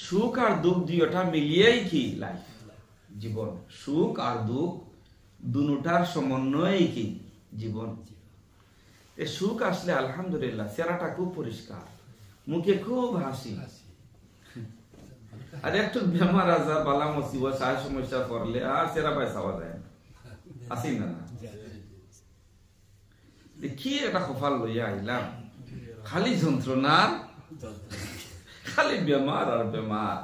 সুখ আর দুঃখ দুইটা মিলিয়েই কি লাইফ, জীবন। সুখ আর দুঃখ দুটার সমন্বয়েই কি জীবন। সুখ আসলে আলহামদুলিল্লাহ চেহারাটা খুব পরিষ্কার, মুখে খুব হাসি। আর একটু বেমার আজার বালা মুসিবত সায় সমস্যা পড়লে আর চেহারা পায় চাওয়া যায় না, আসি না না। কি একটা কপাল লইয়া আইলাম, খালি যন্ত্রণার, খালি বেমার আর বেমার।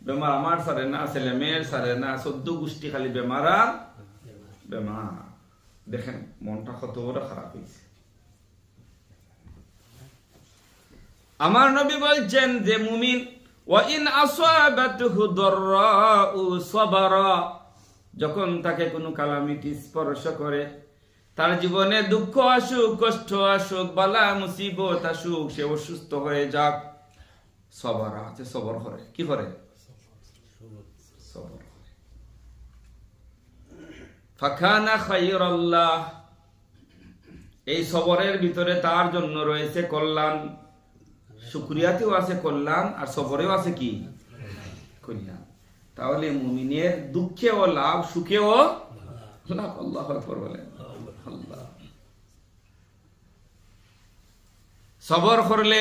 বেমার আমার সারে না, ছেলে মেয়ের সারে না, 14 গোষ্ঠী খালি বেমার আর বেমার। দেখেন মনটা কত বড় খারাপ হয়েছে। আমার নবী বলছেন যে মুমিন ওয়া ইন আসাবাতুহু দাররাউ সাবারা, যখন তাকে কোনো কালামিটি স্পর্শ করে, তার জীবনে দুঃখ আসুক, কষ্ট আসুক, বালা মুসিবত আসুক, সে অসুস্থ হয়ে যাক, সবরা আছে, সবর করে। কি করে? সবর করে। ফাকানা খায়রাল্লাহ, এই সবরের ভিতরে তার জন্য রয়েছে কল্যাণ। শুকরিয়াতেও আছে কল্যাণ, আর সবরেও আছে কি কল্যাণ। তাহলে মুমিনের দুঃখেও লাভ, সুখেও লাভ। আল্লাহু আকবার বলেন। আল্লাহ সবর করলে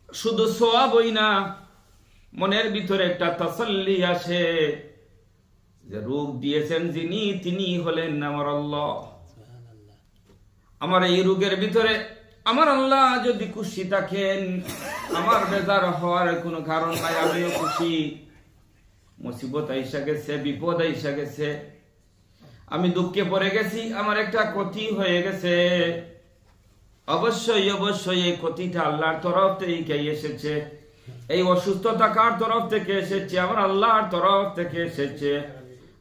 শুধু সওয়াবই না, মনের ভিতরে একটা তাসাল্লি আসে যে রোগ দিয়েছেন যিনি, তিনি হলেন আমার আল্লাহ। আমার এই রোগের ভিতরে আমার আল্লাহ যদি খুশি থাকেন, আমার বেজার হওয়ার কোনো কারণ নাই, আমিও খুশি। মুসিবত আইসা গেছে, বিপদ আইসা গেছে, আমি দুঃখে পড়ে গেছি, আমার একটা ক্ষতি হয়ে গেছে, অবশ্যই অবশ্যই এই ক্ষতিটা আল্লাহর তরফ থেকে এসেছে, এই অসুস্থতা কার তরফ থেকে এসেছে? আমার আল্লাহর তরফ থেকে এসেছে।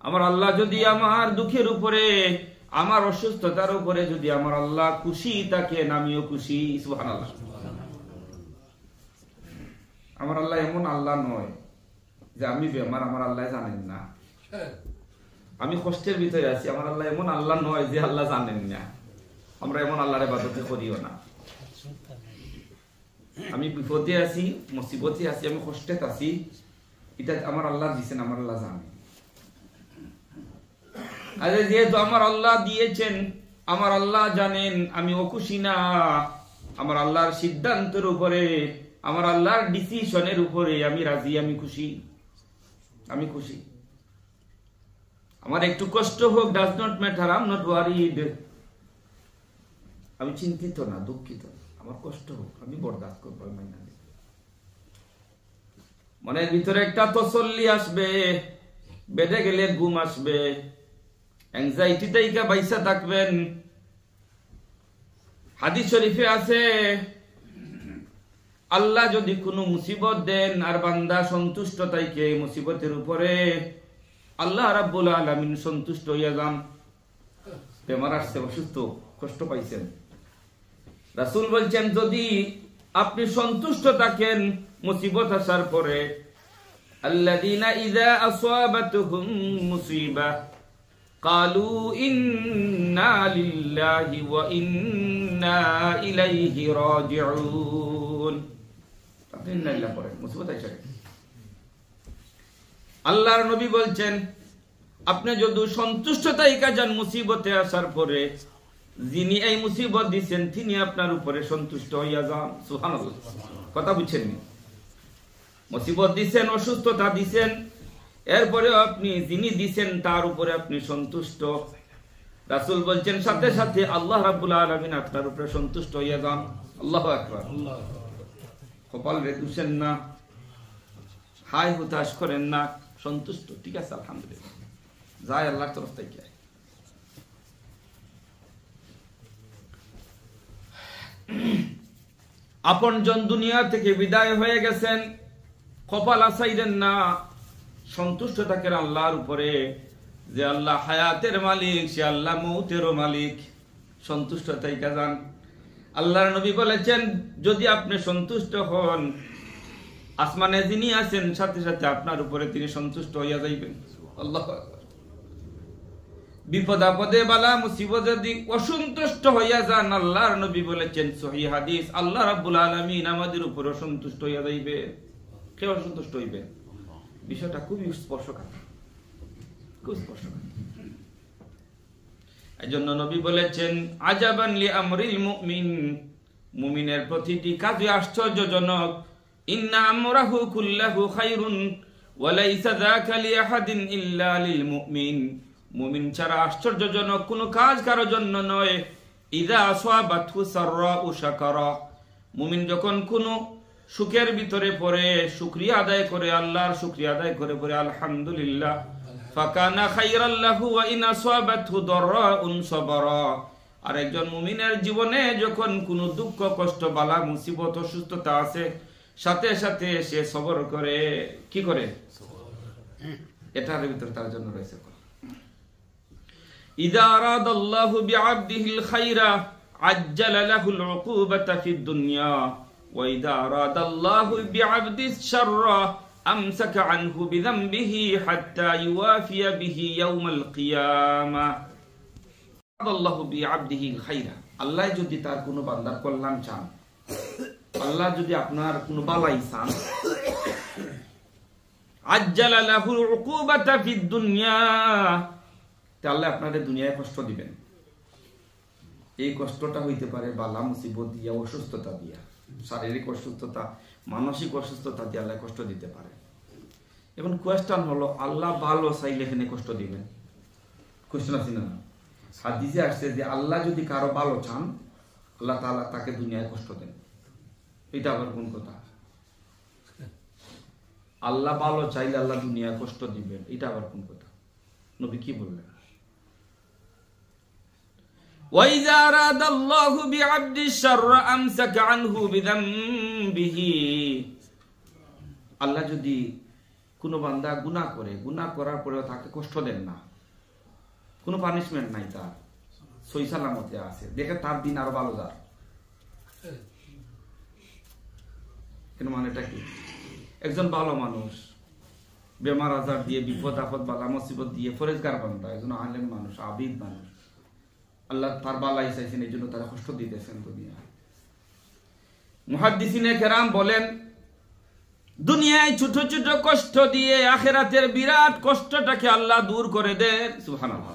আমার আল্লাহ যদি আমার দুঃখের উপরে, আমার অসুস্থতার উপরে যদি আমার আল্লাহ খুশি থাকেন, আমিও খুশি। সুবহানাল্লাহ। আমার আল্লাহ এমন আল্লাহ নয় যে আমি বেমার, আমার আল্লাহ জানেন না। আমি কষ্টের ভিতরে আছি, আমার আল্লাহ এমন আল্লাহ নয় যে আল্লাহ জানেন না। আমরা এমন আল্লাহর ইবাদত করিও না। আমি বিপদে আছি, মুসিবতে আছি, আমি কষ্টে আছি, এটা আমার আল্লাহ দিয়েছেন, আমার আল্লাহ জানেন। আরে যেহেতু আমার আল্লাহ দিয়েছেন, আমার আল্লাহ জানেন, আমি অখুশি না। আমার আল্লাহর সিদ্ধান্তের উপরে, আমার আল্লাহর ডিসিশনের উপরে আমি রাজি, আমি খুশি, আমি খুশি। আমার একটু কষ্ট হোক, does not matter, I am not worried. আমি চিন্তিত না, দুঃখিত। আমার কষ্ট হোক, আমি বরদাস্ত করব, মাইনা নেব। মনের ভিতরে একটা তসল্লি আসবে, বেডে গেলে ঘুম আসবে, অ্যাংজাইটি থেকে বাইসা থাকবেন। হাদিস শরীফে আছে, আল্লাহ যদি কোনো মুসিবত দেন আর বান্দা সন্তুষ্ট থাকে মুসিবতের উপরে, আল্লাহ রাব্বুল আলামিন সন্তুষ্ট হইয়া যান। বেমার আসছে, অসুস্থ, কষ্ট পাইছেন, রাসূল বলছেন যদি আপনি সন্তুষ্ট থাকেন মুসিবত আসার পরে, আল্লাযীনা ইযা আসাবাতুহুম মুসিবা ক্বালু ইন্না লিল্লাহি ওয়া ইন্না ইলাইহি রাজিউন। আপনি ইন্না লিল্লাহি পড়েন, মুসিবত আসে। আল্লাহর নবী বলছেন আপনি যদি সন্তুষ্ট থাইকা যান মুসিবতে আসার পরে, যিনি এই মুসিবত দিচ্ছেন তিনি আপনার উপরে সন্তুষ্ট হইয়া যান। সুবহানাল্লাহ। কথা বুঝছেন? মুসিবত দিচ্ছেন, অসুস্থতা দিচ্ছেন, এরপরে আপনি যিনি দিচ্ছেন তার উপরে আপনি সন্তুষ্ট। রাসূল বলছেন সাথে সাথে আল্লাহ রাব্বুল আলামিন আপনার উপরে সন্তুষ্ট হইয়া যান। আল্লাহু আকবার। কপাল রেখেছেন না, হাই হুতাশ করেন না, সন্তুষ্ট। ঠিক আছে, আলহামদুলিল্লাহ, যায় আল্লাহর তরফ থেকে। আপনজন দুনিয়া থেকে বিদায় হয়ে গেছেন, কপাল আসাইলেন না, সন্তুষ্ট থাকেন আল্লাহর উপরে, যে আল্লাহ হায়াতের মালিক, সে আল্লাহ মৌতেরও মালিক। সন্তুষ্ট থাইকা যান। আল্লাহর নবী বলেছেন যদি আপনি সন্তুষ্ট হন, আসমানে যিনি আছেন সাথে সাথে আপনার উপরে তিনি সন্তুষ্ট হইয়া যাইবেন। আল্লাহু আকবার। বিপদ আপদে বালা মুসিবতে যদি অসন্তুষ্ট হইয়া যান, আল্লাহর নবী বলেছেন সহিহ হাদিস, আল্লাহ রাব্বুল আলামিন আমাদের উপর সন্তুষ্ট হইয়া যাইবে। কে অসন্তুষ্ট হইবে? বিষয়টা খুবই স্পর্শকাতর, খুব স্পর্শকাতর। এজন্য নবী বলেছেন, আজাবান লি আমরিল মুমিন, মুমিনের প্রতিটি কাজই আশ্চর্যজনক। ইন্না আমরাহু কুল্লাহু খায়রুন ওয়া লাইসা যাকা লি আহাদিন ইল্লা লিল মুমিন। মুমিন ছাড়া আশ্চর্যজনক কোনো কাজ কারো জন্য নয়। ইযা আসাবাতহু সাররাউ শাকারা, মুমিন যখন কোনো সুখের ভিতরে পড়ে শুকরিয়া আদায় করে, আল্লাহর শুকরিয়া আদায় করে পড়ে আলহামদুলিল্লাহ, ফাকানা খায়রাল লাহু ওয়া ইন আসাবাতহু দাররাউন সাবারা। আর একজন মুমিনের জীবনে যখন কোনো দুঃখ কষ্ট বালা মুসিবত অসুস্থতা আছে, সাথে সাথে সে সবর করে। কি করে? এটার ভিতরে তার জন্য রয়েছে ইযা আরাদাল্লাহু বিআবদিহিল খায়রা আজ্জালা লাহুল উকুবাতা ফিদ দুনিয়া ওয়া ইযা আরাদাল্লাহু বিআবদিশ শাররা আমসাকা আনহু বিযামবিহি হাত্তা ইউওয়াফিয়া বিহি ইয়াউমাল কিয়ামাহ। আরাদাল্লাহু বিআবদিহিল খায়রা, আল্লাহ যদি তার কোনো বান্দার কল্যাণ চান, আল্লাহ যদি আপনার কোনো বালাই চান, আজ্জালা লাহুল উকুবাতা ফিদ দুনিয়া, আল্লাহ আপনাদের দুনিয়ায় কষ্ট দিবেন। এই কষ্টটা হইতে পারে বালা মুসিবত দিয়া, অসুস্থতা দিয়া, শারীরিক অসুস্থতা, মানসিক অসুস্থতা দিয়ে আল্লাহ কষ্ট দিতে পারে। এখন কোয়েশ্চন হলো, আল্লাহ ভালো চাইলে এখানে কষ্ট দিবেন? কোয়েশ্চন আছে না? হাদিসে আসছে যে আল্লাহ যদি কারো ভালো চান, আল্লাহ তাআলা তাকে দুনিয়ায় কষ্ট দেন। এটা আবার কোন কথা? আল্লাহ ভালো চাইলে আল্লাহ দুনিয়ায় কষ্ট দিবেন, এটা আবার কোন কথা? নবী কি বললেন? وَإِذَا أَرَادَ اللَّهُ بِعَبْدِ الشَّرَّ أَمْسَكَ عَنْهُ بِذَنبِهِ। আল্লাহ যদি কোনো বান্দা গুনাহ করে, গুনাহ করার পরেও তাকে কষ্ট দেন না, কোনো পানিশমেন্ট নাই, তার সহি সালামতে আছে, দেখে তার দিন আরো ভালো যায়। কেন? মানেটা কি? একজন ভালো মানুষ বেমার আজার দিয়ে, বিপদ আপদ বালা মুসিবত দিয়ে, ফরেজগার বান্দা, একজন আলেম মানুষ, আবিদ মানুষ, আল্লাহ তার বালাই চাইছেন, এই জন্য তারা কষ্ট দিতেছেন দুনিয়ায়। মুহাদ্দিসিনে কেরাম বলেন, দুনিয়ায় ছোট ছোট কষ্ট দিয়ে আখিরাতের বিরাট কষ্টটাকে আল্লাহ দূর করে দেন। সুবহানাল্লাহ।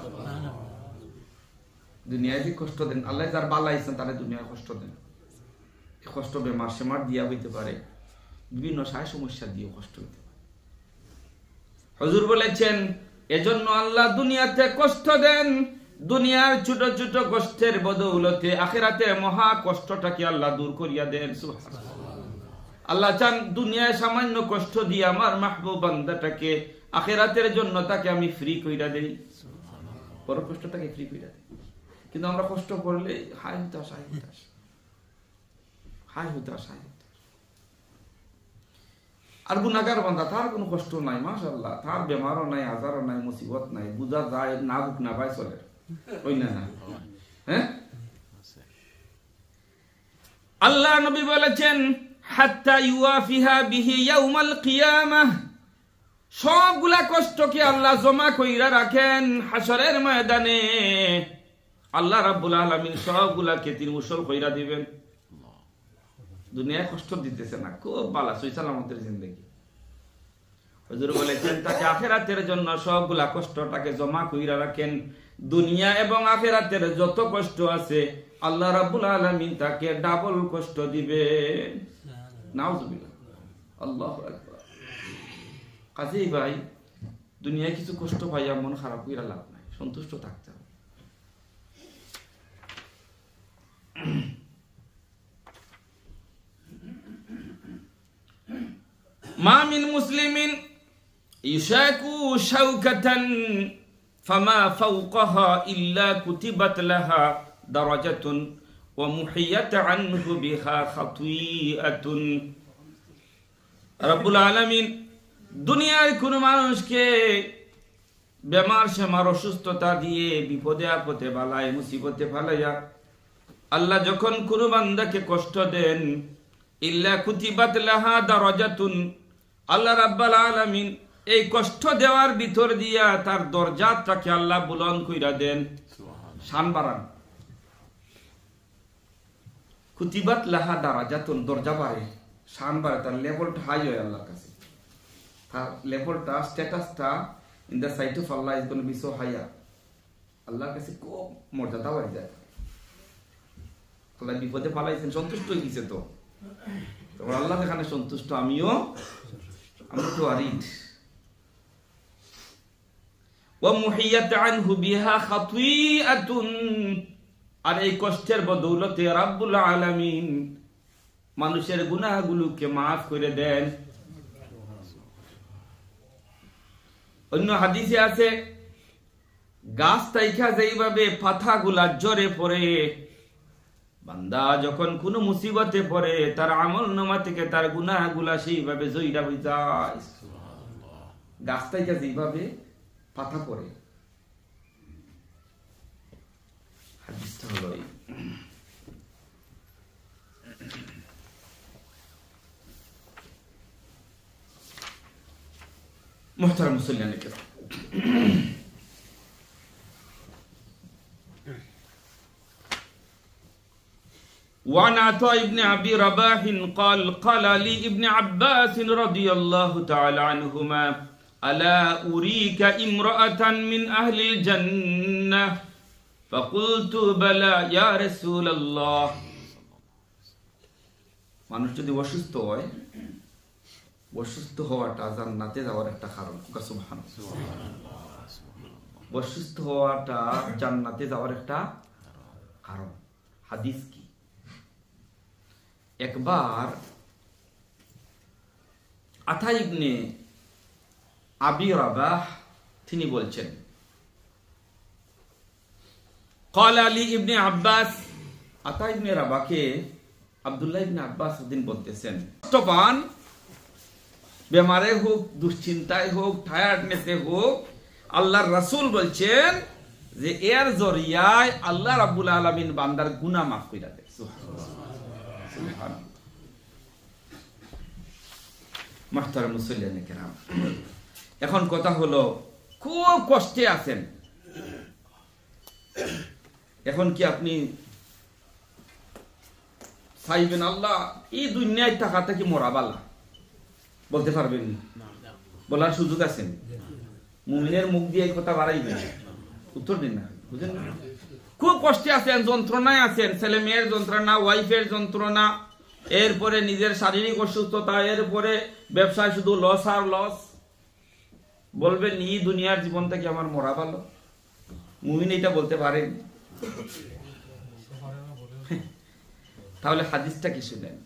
দুনিয়ায় যে কষ্ট দেন, আল্লাহ যার বালাইছেন তারা দুনিয়ায় কষ্ট দেন। কষ্ট বেমার সেমার দিয়া হইতে পারে, বিভিন্ন সায় সমস্যা দিয়ে কষ্ট হইতে পারে। হুজুর বলেছেন, এজন্য আল্লাহ দুনিয়াতে কষ্ট দেন, দুনিয়ার ছোট ছোট কষ্টের বদৌলতে আখিরাতের মহা কষ্টটাকে আল্লাহ দূর করিয়া দেন। সুবহানাল্লাহ। আল্লাহ চান দুনিয়ায় সামান্য কষ্ট দিয়ে আমার মাহবুব বান্দাটাকে আখিরাতের জন্য তাকে আমি ফ্রি কইরা দেই, বড় কষ্টটাকে ফ্রি কইরা দেই। কিন্তু আমরা কষ্ট করলে হায় হুতাশ, হায় হুতাশ, হায় হুতাশ, হায় হুতাশ। আর গুনাহগার বান্দা, তার কোনো কষ্ট নাই, মাশাআল্লাহ, তার বেমারও নাই, আজারও নাই, মুসিবত নাই, বুঝা যায় না, বুক না পায় চলে, ওই না না। হ্যাঁ, আল্লাহ নবী বলেছেন, হাত্তা ইউওয়াফিহা বিহি ইয়াউমাল কিয়ামাহ, সবগুলা কষ্টকে আল্লাহ জমা কইরা রাখেন হাসরের ময়দানে। আল্লাহ রাব্বুল আলামিন সবগুলাকে তিরমুসল কইরা দিবেন। দুনিয়ায় কষ্ট দিতেছে না, খুব ভালো সহি সালামতের জিন্দেগি। হুজুর বলেছেন, তাকে আখিরাতের জন্য সবগুলা কষ্টটাকে জমা কইরা রাখেন। দুনিয়া এবং আখিরাতের যত কষ্ট আছে আল্লাহ রাব্বুল আলামিন তাকে ডাবল কষ্ট দিবেন। নাউজুবিল্লাহ, আল্লাহু আকবার। কাজেই ভাই, দুনিয়ায় কিছু কষ্ট পাইয়া মন খারাপ কইরা লাভ নাই, সন্তুষ্ট থাকতে হবে। মা মিন মুসলিমিন ইশাকু শাওকাতান ফামা ফাওকাহা ইল্লা কুতিবাত লাহা দারাজাতুন ওয়া মুহিয়াত আনহু বিহা খাতিআতুন। রব্বুল আলামিন দুনিয়ার কোন মানুষকে বেমার সেমার অসুস্থতা দিয়ে, বিপদে আপদে বালায় মুসিবতে ফালাইয়া আল্লাহ যখন কোন বান্দাকে কষ্ট দেন, ইল্লা কুতিবাত লাহা দারাজাতুন, আল্লাহ রাব্বুল আলামিন এই কষ্ট দেওয়ার ভিতর দিয়া তার দরজাটাকে আল্লাহ বুলন্দ কইরা দেন, শান বাড়ান। কুতিবাত লাহা দারাজাতুন, দরজা বাড়ে, শান বাড়ে, তার লেভেলটা হাই হয় আল্লাহর কাছে। তার লেভেলটা, স্ট্যাটাসটা in the sight of Allah is gonna be so higher. আল্লাহর কাছে খুব মর্যাদা হয়ে যায়। আল্লাহ বিপদে পালাইছেন, সন্তুষ্ট হয়ে গেছে। তো তখন আল্লাহ এখানে সন্তুষ্ট, আমি তো আরিড। ومحيت عنه بها خطيئة, আর এই কষ্টের বদৌলতে রাব্বুল আলামিন মানুষের গুনাহগুলোকে মাফ করে দেন। অন্য হাদিসে আছে, গাছ তাইখা যেইভাবে পাতাগুলা ঝরে পড়ে, বান্দা যখন কোন মুসিবতে পড়ে তার আমলনামা থেকে তার গুনাহগুলা সেইভাবে জইরা হয়ে যায়। গাছ তাইখা যেইভাবে পাতা পড়ে, হাদিসটা হলো এই। মুহতারাম মুসল্লিয়ান কিরাম, وعن عطاء بن أبي رباح قال قال لي ابن عباس رضي الله تعالى عنهما ألا أريك امرأة من أهل الجنة فقلت بلى يا رسول الله। মানুষ যদি অসুস্থ হয়, অসুস্থ হওয়াটা জান্নাতে যাওয়ার একটা কারণ। সুবহানাল্লাহ, অসুস্থ হওয়াটা জান্নাতে যাওয়ার একটা কারণ। হাদিস কি? একবার আতা ইবনে আবি রাবাহ তিনি বলছেন, قال علي ابن عباس, আতা ইবনে রাবাহকে আব্দুল্লাহ ইবনে আব্বাস দিন বলতেছেন, কষ্টপান, বেমারে হোক, দুশ্চিন্তায় হোক, টায়ার্ডনেসে হোক, আল্লাহর রাসূল বলছেন যে এর জরিয়ায় আল্লাহ রাব্বুল আলামিন বান্দার গুনাহ মাফ কইরা দেয়। সুবহানাল্লাহ। মুহতারাম মুসল্লিয়ান কিরাম, এখন কথা হলো, খুব কষ্টে আছেন, এখন কি আপনি চাইবেন আল্লাহ এই দুনিয়ায় টাকাটা কি মরা বালা? বলতে পারবেন? বলার সুযোগ আছে? মুমিনের মুখ দিয়ে এই কথা বাড়াইবেন? উত্তর দিন না, বুঝেন না? খুব কষ্টে আছেন, যন্ত্রণায় আছেন, ছেলে মেয়ের যন্ত্রণা, ওয়াইফের যন্ত্রণা, এরপরে নিজের শারীরিক অসুস্থতা, এরপরে ব্যবসায় শুধু লস আর লস। বলবেন এই দুনিয়ার জীবনটা কি আমার মরা ভালো? মুমিন এটা বলতে পারেন? তাহলে হাদিসটা কি শুনেন।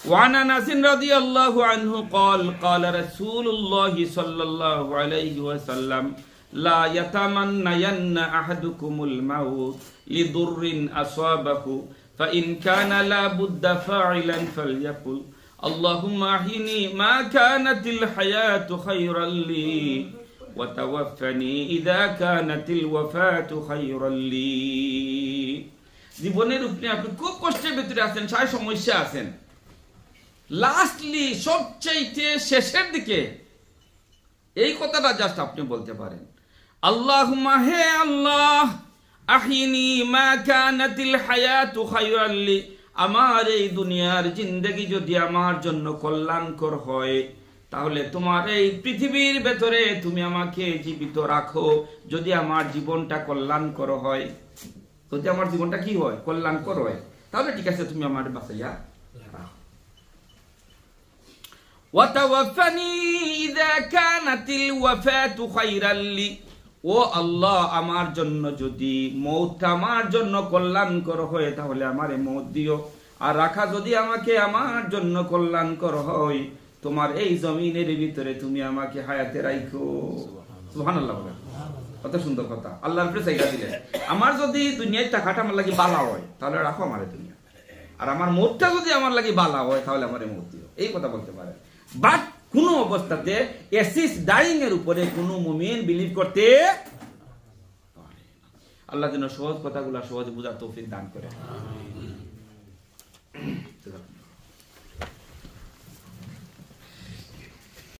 وعن انس رضي الله عنه قال قال رسول الله صلى الله عليه وسلم لا يتمنين احدكم الموت لضر اصابه فان كان لا بد فاعلا فليقل اللهم احيني ما كانت الحياة خيرا لي وتوفني اذا كانت الوفاة خيرا لي। জীবনের উপরে আপনি খুব কষ্টের ভিতরে আছেন, সারা সমস্যা আছেন, লাস্টলি সবচেয়ে শেষের দিকে এই কথাটা জাস্ট আপনি বলতে পারেন, আল্লাহুম্মা হে আল্লাহ, আহিনি মা কানাতিল হায়াতু খায়রান লি, আমার এই দুনিয়ার জিন্দেগি যদি আমার জন্য কল্যাণকর হয়, তাহলে তোমার এই পৃথিবীর ভেতরে তুমি আমাকে জীবিত রাখো। যদি আমার জীবনটা কল্যাণকর হয়, যদি আমার জীবনটা কি হয়, কল্যাণকর হয়, তাহলে ঠিক আছে, তুমি আমার বাঁচাইয়া রাখো। ওয়াতাওয়াফানি ইযা কানাতিল ওয়াফাতু খায়রান লি, ও আল্লাহ, আমার জন্য যদি মওতটা আমার জন্য কল্যাণকর হয়, তাহলে আমারে মওত দিও। আর রাখা যদি আমাকে আমার জন্য কল্যাণকর হয়, তোমার এই জমিনের ভিতরে তুমি আমাকে হায়াতে রাখো। সুবহানাল্লাহ। কত সুন্দর কথা, আল্লাহর উপরে চাইয়া দিলেন, আমার যদি দুনিয়ায় টাকাটা আমার লাগি বালা হয়, তাহলে রাখো আমারে দুনিয়া, আর আমার মওতটা যদি আমার লাগি বালা হয়, তাহলে আমারে মওত দিও। এই কথা বলতে পারে। বাট কোন অবস্থাতে অ্যাসিস্ট ডাইং এর উপরে কোন মুমিন বিলিভ করতে পারে না। আল্লাহ যেন সহজ কথাগুলো সহজে বুঝার তৌফিক দান করে।